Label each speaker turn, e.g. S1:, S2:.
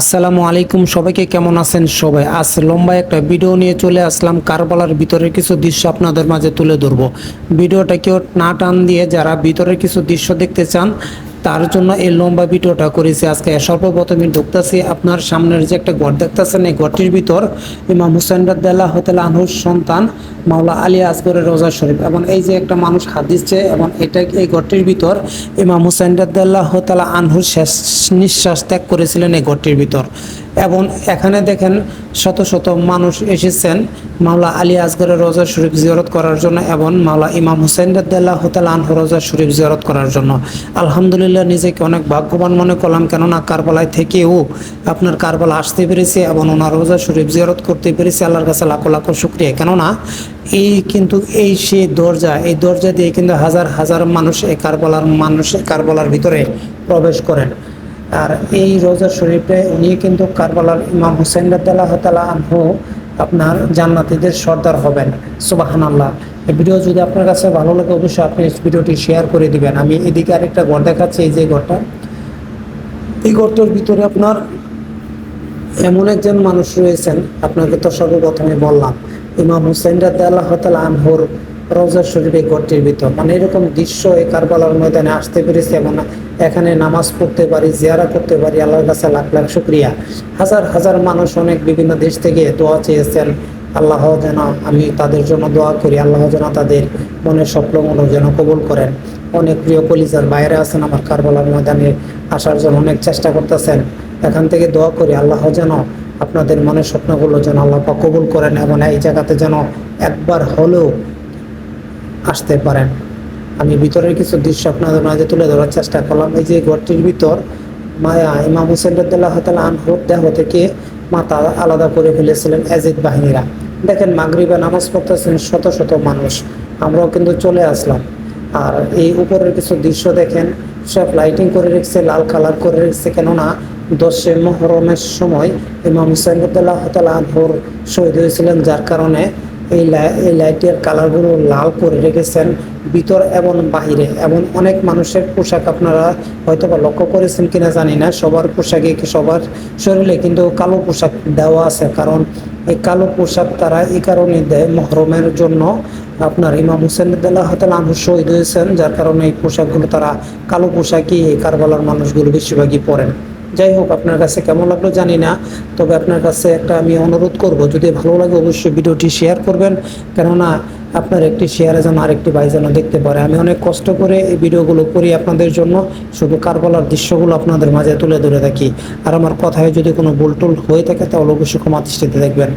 S1: আসসালামু আলাইকুম, সবাইকে কেমন আছেন সবাই। আজ লম্বা একটা ভিডিও নিয়ে চলে আসলাম। কারবালার ভিতরের কিছু দৃশ্য আপনাদের মাঝে তুলে ধরবো। ভিডিওটা কেউ না টান দিয়ে যারা ভিতরের কিছু দৃশ্য দেখতে চান তার জন্য এই লম্বা ভিডিওটা করেছি। আজকে সর্বপ্রথমে ঢুকতেছি, আপনার সামনের যে একটা ঘর দেখতেছেন, এই ঘরটির ভিতর ইমাম হুসাইন রাদিয়াল্লাহু তাআলা আনহুর সন্তান মাওলা আলী আসগরের রোজা শরীফ, এবং এই যে একটা মানুষ হাত দিচ্ছে, এবং এটা এই ঘরটির ভিতর ইমাম হুসাইন রাদিয়াল্লাহু তাআলা আনহুর শেষ নিঃশ্বাস ত্যাগ করেছিলেন এই ঘরটির ভিতর। এবং এখানে দেখেন শত শত মানুষ এসেছেন মাওলা আলী আসগরের রোজা শরীফ জিয়ারত করার জন্য, এবং মাওলা ইমাম হুসাইন রাদিয়াল্লাহু তাআলা আনহু রোজা শরীফ জিয়ারত করার জন্য। আলহামদুলিল্লাহ, নিজেকে অনেক ভাগ্যবান মনে করলাম, কেননা কারবালায় থেকেও আপনার কারবালা আসতে পেরেছে এবং ওনার রোজা শরীফ জিয়ারত করতে পেরেছে। আল্লাহর কাছে লাখো লাখো শুকরিয়া। কেননা এই সেই দরজা, এই দরজা দিয়ে কিন্তু হাজার হাজার মানুষ এই কারবালার ভিতরে প্রবেশ করেন। আর এই রোজা শরীফে উনি কিন্তু কারবালার ইমাম হুসাইন রাদিয়াল্লাহু তাআলা আনহু আপনার জান্নাতীদের সর্দার হবেন। সুবহানাল্লাহ। এই ভিডিও যদি আপনার কাছে ভালো লাগে অবশ্যই আপনি এই ভিডিওটি শেয়ার করে দিবেন। আমি এদিকে আরেকটা ঘর দেখাচ্ছি, এই যে ঘরটা, এই ঘরটার ভিতরে আপনার এমন একজন মানুষ রয়েছেন, আপনাকে তো সর্বপ্রথমে বললাম ইমাম হুসাইন রাদিয়াল্লাহু তাআলা আনহুর রওজা শরীফে ঘরটির ভিতর। মানে এরকম দৃশ্য এই কারবালার ময়দানে আসতে পেরেছে এবং এখানে নামাজ পড়তে পারি, জিয়ারা করতে পারি। আল্লাহর কাছে লাখ লাখ শুকরিয়া। হাজার হাজার মানুষ অনেক বিভিন্ন দেশ থেকে দোয়া চেয়েছেন। আল্লাহ যেন, আমি তাদের জন্য দোয়া করি, আল্লাহ যেন তাদের মনের স্বপ্নগুলো যেন কবুল করেন। অনেক প্রিয় কলিজার বাইরে আছেন, আমার কারবালার ময়দানে আসার জন্য অনেক চেষ্টা করতেছেন। এখান থেকে দোয়া করি আল্লাহ যেন আপনাদের মনের স্বপ্নগুলো যেন আল্লাহ পাক কবুল করেন, এবং এই জায়গাতে যেন একবার হলেও আসতে পারেন। আমি ভিতরের কিছু দৃশ্য আপনাদের মাঝে তুলে ধরার চেষ্টা করলাম। এই যে ঘরটির ভিতর মায়া ইমাম হুসাইন রাদিয়াল্লাহু তাআলা আনহুর দেহ থেকে মাথা আলাদা করে ফেলেছিলেন এজিদ বাহিনীরা। দেখেন মাগরিবে নামাজ পড়তেছেন শত শত মানুষ, আমরাও কিন্তু চলে আসলাম। আর এই উপরের কিছু দৃশ্য দেখেন, সব লাইটিং করে রেখেছে, লাল কালার করে রেখেছে, কেননা 10 মুহররমের সময় ইমাম হুসাইন রাদিয়াল্লাহু তাআলা আনহুর শহীদ হয়েছিলেন, যার কারণে এই লাইটের কালারগুলো লাল করে রেখেছেন ভিতর এবং বাহিরে। এবং অনেক মানুষের পোশাক আপনারা হয়তো বা লক্ষ্য করেছেন কিনা জানি না, সবার পোশাকে সবার শরীরে কিন্তু কালো পোশাক দেওয়া আছে। কারণ এই কালো পোশাক তারা এই কারণে দেয়, মুহররমের জন্য আপনার ইমাম হুসাইন রাদিয়াল্লাহু তাআলা আনহু শহীদ হয়েছেন, যার কারণে এই পোশাকগুলো তারা কালো পোশাকই এই কারবালার মানুষগুলো বেশিরভাগই পরেন। যাই হোক, আপনার কাছে কেমন লাগলো জানি না, তবে আপনার কাছে একটা আমি অনুরোধ করব, যদি ভালো লাগে অবশ্যই ভিডিওটি শেয়ার করবেন, কেননা আপনার একটি শেয়ারে যেন আরেকটি ভাই যেন দেখতে পারে। আমি অনেক কষ্ট করে এই ভিডিওগুলো করি আপনাদের জন্য, শুধু কারবালার দৃশ্যগুলো আপনাদের মাঝে তুলে ধরে থাকি। আর আমার কথায় যদি কোনো ভুল টুল হয়ে থাকে তাহলে অবশ্যই ক্ষমা দৃষ্টিতে দেখবেন।